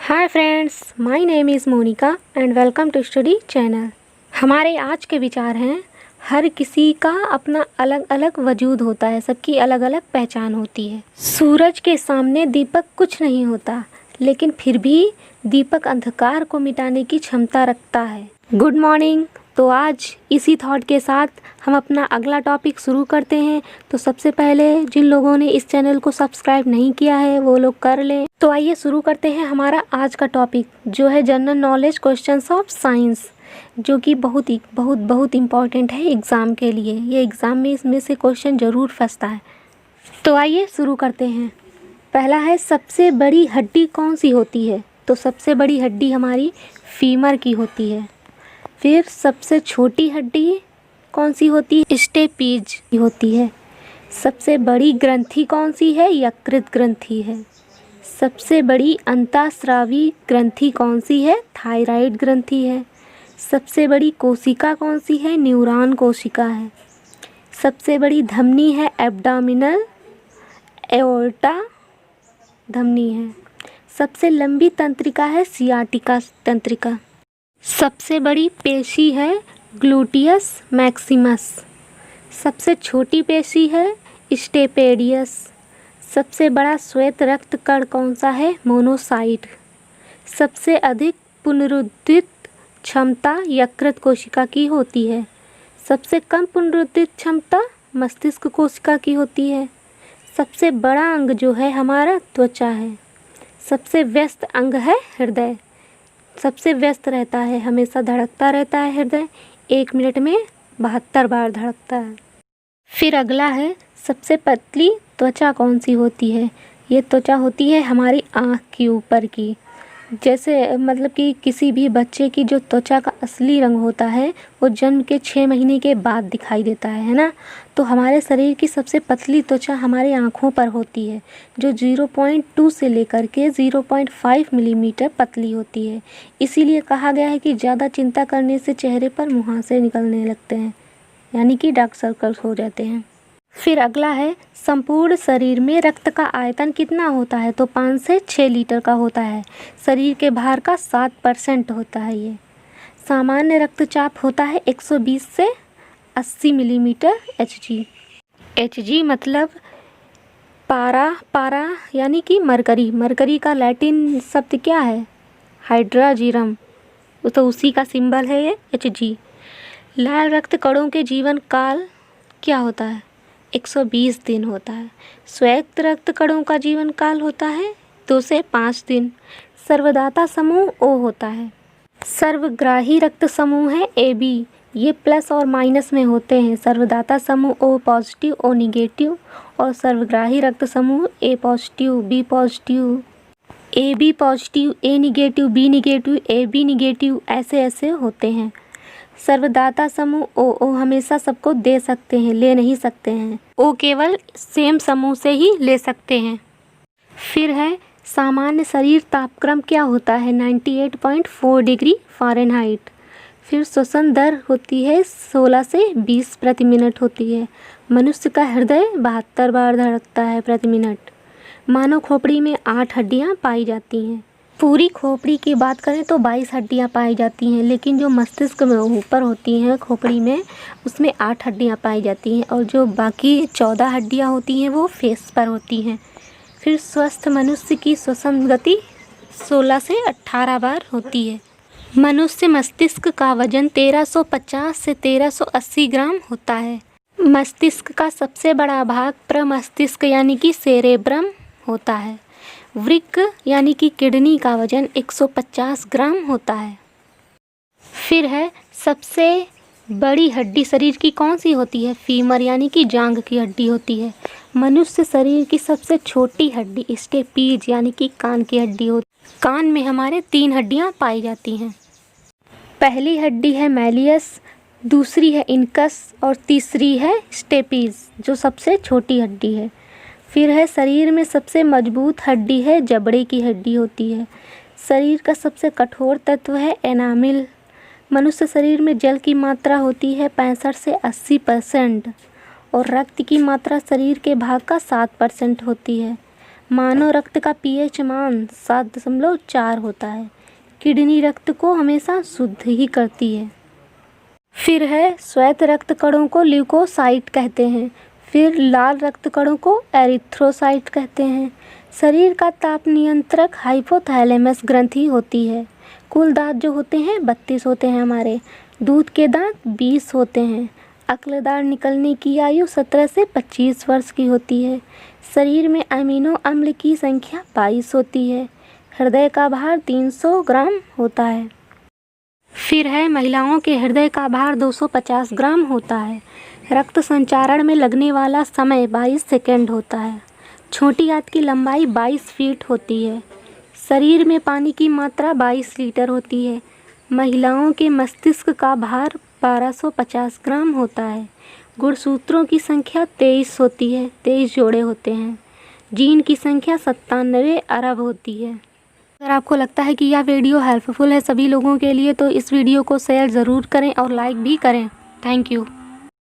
Hi friends, my name is Monika and welcome to study channel. हमारे आज के विचार हैं, हर किसी का अपना अलग अलग वजूद होता है, सबकी अलग अलग पहचान होती है। सूरज के सामने दीपक कुछ नहीं होता, लेकिन फिर भी दीपक अंधकार को मिटाने की क्षमता रखता है। Good morning. तो आज इसी थॉट के साथ हम अपना अगला टॉपिक शुरू करते हैं। तो सबसे पहले जिन लोगों ने इस चैनल को सब्सक्राइब नहीं किया है वो लोग कर लें। तो आइए शुरू करते हैं हमारा आज का टॉपिक, जो है general knowledge questions of science, जो कि बहुत इम्पॉर्टेंट है एग्ज़ाम के लिए। ये एग्ज़ाम में इसमें से क्वेश्चन ज़रूर फंसता है। तो आइए शुरू करते हैं। पहला है, सबसे बड़ी हड्डी कौन सी होती है? तो सबसे बड़ी हड्डी हमारी फीमर की होती है। फिर सबसे छोटी हड्डी कौन सी होती है? स्टेपीज की होती है। सबसे बड़ी ग्रंथि कौन सी है? यकृत ग्रंथि है। सबसे बड़ी अंतःस्रावी ग्रंथि कौन सी है? थायराइड ग्रंथि है। सबसे बड़ी कोशिका कौन सी है? न्यूरॉन कोशिका है। सबसे बड़ी धमनी है एब्डोमिनल एओर्टा धमनी है। सबसे लंबी तंत्रिका है सियाटिका तंत्रिका। सबसे बड़ी पेशी है ग्लूटियस मैक्सिमस। सबसे छोटी पेशी है स्टेपेडियस। सबसे बड़ा श्वेत रक्त कण कौन सा है? मोनोसाइट। सबसे अधिक पुनरुत्थित क्षमता यकृत कोशिका की होती है। सबसे कम पुनरुत्थित क्षमता मस्तिष्क कोशिका की होती है। सबसे बड़ा अंग जो है हमारा त्वचा है। सबसे व्यस्त अंग है हृदय। सबसे व्यस्त रहता है, हमेशा धड़कता रहता है हृदय, 1 मिनट में 72 बार धड़कता है। फिर अगला है, सबसे पतली त्वचा कौन सी होती है? ये त्वचा होती है हमारी आँख के ऊपर की। जैसे मतलब कि किसी भी बच्चे की जो त्वचा का असली रंग होता है वो जन्म के 6 महीने के बाद दिखाई देता है ना। तो हमारे शरीर की सबसे पतली त्वचा हमारी आँखों पर होती है, जो 0.2 से लेकर के 0.5 मिलीमीटर पतली होती है। इसीलिए कहा गया है कि ज़्यादा चिंता करने से चेहरे पर मुहासे निकलने लगते हैं, यानी कि डार्क सर्कल्स हो जाते हैं। फिर अगला है, संपूर्ण शरीर में रक्त का आयतन कितना होता है? तो 5 से 6 लीटर का होता है। शरीर के भार का 7% होता है ये। सामान्य रक्तचाप होता है 120 से 80 मिलीमीटर Hg। Hg मतलब पारा यानी कि मरकरी। मरकरी का लैटिन शब्द क्या है? हाइड्राजीरम। तो उसी का सिंबल है ये Hg। लाल रक्त कणों के जीवन काल क्या होता है? 120 दिन होता है। श्वेत रक्त कणों का जीवन काल होता है 2 से 5 दिन। सर्वदाता समूह O होता है। सर्वग्राही रक्त समूह है AB, ये प्लस और माइनस में होते हैं। सर्वदाता समूह O पॉजिटिव, O निगेटिव, और सर्वग्राही रक्त समूह A positive, B positive, AB positive, A negative, B negative, AB negative, ऐसे होते हैं। सर्वदाता समूह O हमेशा सबको दे सकते हैं, ले नहीं सकते हैं। O केवल सेम समूह से ही ले सकते हैं। फिर है, सामान्य शरीर तापक्रम क्या होता है? 98.4 डिग्री फ़ारेनहाइट। फिर श्वसन दर होती है 16 से 20 प्रति मिनट होती है। मनुष्य का हृदय 72 बार धड़कता है प्रति मिनट। मानव खोपड़ी में 8 हड्डियाँ पाई जाती हैं। पूरी खोपड़ी की बात करें तो 22 हड्डियाँ पाई जाती हैं, लेकिन जो मस्तिष्क में ऊपर होती हैं खोपड़ी में, उसमें 8 हड्डियाँ पाई जाती हैं, और जो बाकी 14 हड्डियाँ होती हैं वो फेस पर होती हैं। फिर स्वस्थ मनुष्य की श्वसन गति 16 से 18 बार होती है। मनुष्य मस्तिष्क का वजन 1350 से 1380 ग्राम होता है। मस्तिष्क का सबसे बड़ा भाग प्रमस्तिष्क यानी कि सेरेब्रम होता है। वृक्क यानी कि किडनी का वजन 150 ग्राम होता है। फिर है, सबसे बड़ी हड्डी शरीर की कौन सी होती है? फीमर यानी कि जांघ की हड्डी होती है। मनुष्य शरीर की सबसे छोटी हड्डी स्टेपीज यानी कि कान की हड्डी होती है। कान में हमारे 3 हड्डियां पाई जाती हैं। पहली हड्डी है मैलियस, दूसरी है इनकस, और तीसरी है स्टेपीज, जो सबसे छोटी हड्डी है। फिर है, शरीर में सबसे मजबूत हड्डी है जबड़े की हड्डी होती है। शरीर का सबसे कठोर तत्व है एनामिल। मनुष्य शरीर में जल की मात्रा होती है 65 से 80%, और रक्त की मात्रा शरीर के भाग का 7% होती है। मानव रक्त का पीएच मान 7.4 होता है। किडनी रक्त को हमेशा शुद्ध ही करती है। फिर है श्वेत रक्त कणों को ल्यूकोसाइट कहते हैं। फिर लाल रक्त कणों को एरिथ्रोसाइट कहते हैं। शरीर का ताप नियंत्रक हाइपोथैलेमस ग्रंथि होती है। कुल दांत जो होते हैं 32 होते हैं हमारे। दूध के दांत 20 होते हैं। अक्लदार निकलने की आयु 17 से 25 वर्ष की होती है। शरीर में अमीनो अम्ल की संख्या 22 होती है। हृदय का भार 300 ग्राम होता है। फिर है महिलाओं के हृदय का भार 250 ग्राम होता है। रक्त संचारण में लगने वाला समय 22 सेकंड होता है। छोटी आंत की लंबाई 22 फीट होती है। शरीर में पानी की मात्रा 22 लीटर होती है। महिलाओं के मस्तिष्क का भार 1250 ग्राम होता है। गुणसूत्रों की संख्या 23 होती है। 23 जोड़े होते हैं। जीन की संख्या 97 अरब होती है। अगर आपको लगता है कि यह वीडियो हेल्पफुल है सभी लोगों के लिए तो इस वीडियो को शेयर ज़रूर करें और लाइक भी करें। Thank you.